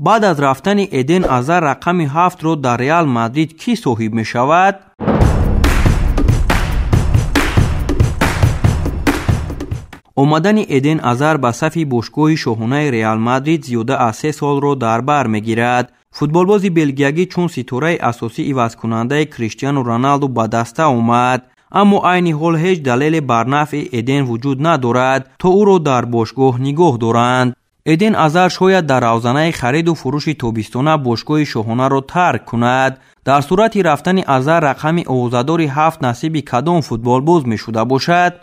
بعد از رفتن ایدن آزار رقم 7 رو در ریال مادرید کی صاحب می شود؟ اومدن ایدن آزار به صف باشگاه شاهانه ریال مادرید زیاده از 3 سال رو در بر میگیرد. فوتبالباز بلژیکی چون ستاره اساسی عوض کننده کریستیانو رونالدو به دست آمد، اما عین حال هیچ دلیل بر نفع ایدن وجود ندارد تا او را در باشگاه نگاه دارند. ایدن آزار شاید در روزانه خرید و فروش تابستانه باشگاه شاهانه را ترک کند. در صورت رفتن آزار رقم آوازدار 7 نصیب کدام فوتبالباز می شده باشد؟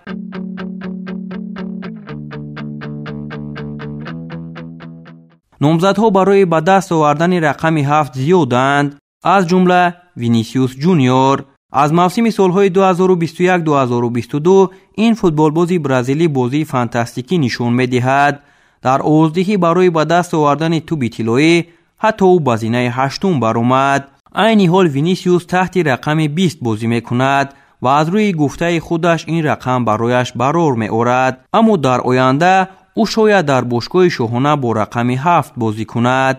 نامزدها برای به دست آوردن رقم 7 زیادند، از جمله وینیسیوس جونیور. از موسم سالهای 2021-2022 این فوتبالباز برزیلی بازی فانتاستیکی نشان می‌دهد. در آوازدهی برای به دست آوردن توپ طلایی حتی او به زینه 8 برآمد. عین حال وینیسیوس تحت رقم 20 بازی می‌کند و از روی گفته خودش این رقم برایش برار می‌آورد، اما در آینده او شاید در باشگاه شاهانه با رقم 7 بازی کند.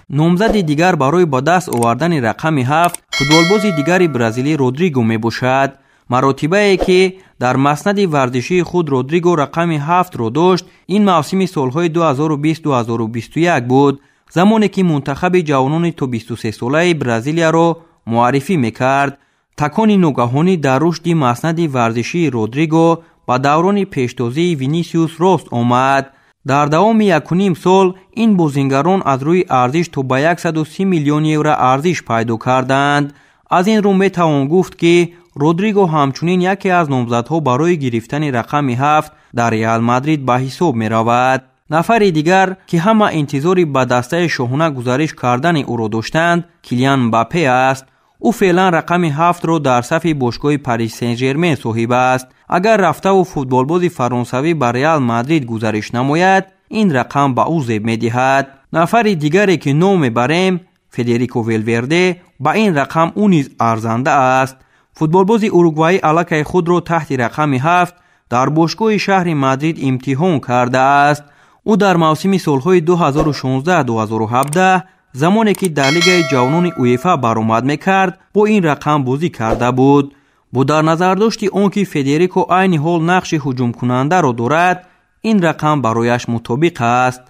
نامزد دیگر برای با دست آوردن رقم 7 فوتبالباز دیگری برزیلی رودریگو می باشد. مراتبه ای که در مسند ورزشی خود رودریگو رقم 7 را داشت این موسم سالهای 2020-2021 بود، زمانی که منتخب جوانان تا 23 ساله برزیلیا را معرفی میکرد. تکان ناگهانی در رشد مسند ورزشی رودریگو با دوران پیشتازی وینیسیوس راست آمد. در دوام 1.5 سال این بازیگران از روی ارزش تا به 130 میلیون یورو ارزش پیدا کردند. از این رو می توان گفت که رودریگو همچنین یکی از نامزدها برای گرفتن رقم 7 در ریال مادرید به حساب می رود. نفر دیگر که همه انتظاری به دسته شاهانه گزارش کردن او را داشتند کیلیان امباپه است. او فعلا رقم 7 را در صف باشگاه پاریس سن ژرمن صاحب است. اگر رفته و فوتبالباز فرانسوی بر ریال مادرید گزارش نماید این رقم به او زیب می‌دهد. نفر دیگری که نام میبریم فدریکو ولورده، با این رقم او نیز ارزنده است. فوتبالباز اوروگوئه علاقه خود را تحت رقم 7 در باشگاه شهر مادرید امتحان کرده است. او در موسم سالهای 2016-2017 زمانی که در لیگ جوانان اویفا برآمد میکرد با این رقم بازی کرده بود. با در نظر داشت آنکه فدریکو عین حال نقش هجوم کننده را دارد این رقم برایش مطابق است.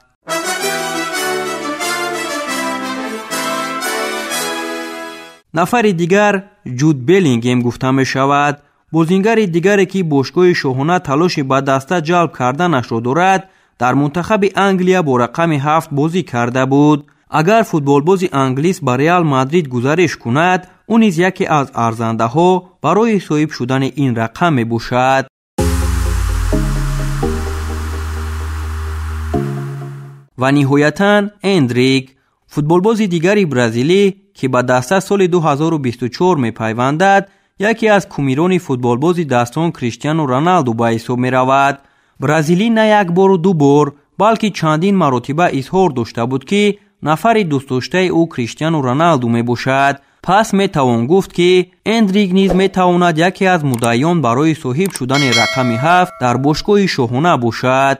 نفر دیگر جود بلینگهم گفته می شود. بازیگر دیگری که باشگاه شاهانه تلاش به دسته جلب کردنش را دارد در منتخب انگلیا با رقم 7 بازی کرده بود. اگر فوتبالباز انگلیس با ریال مادرید گزارش کند اون نیز یکی از ارزنده ها برای صاحب شدن این رقم می باشد. و نهایتاً اندریک، فوتبالباز دیگری برزیلی که به دسته سال 2024 می پیوندد یکی از کمیران فوتبالباز دستان کریستیانو رونالدو به حساب می رود. برزیلی نه یک بار و دو بار بلکه چندین مرتبه اظهار داشته بود که نفر دوست داشته او کریستیانو رونالدو می باشد. پس می توان گفت که اندریک نیز می تواند یکی از مدعیان برای صاحب شدن رقم 7 در باشگاه شاهانه باشد.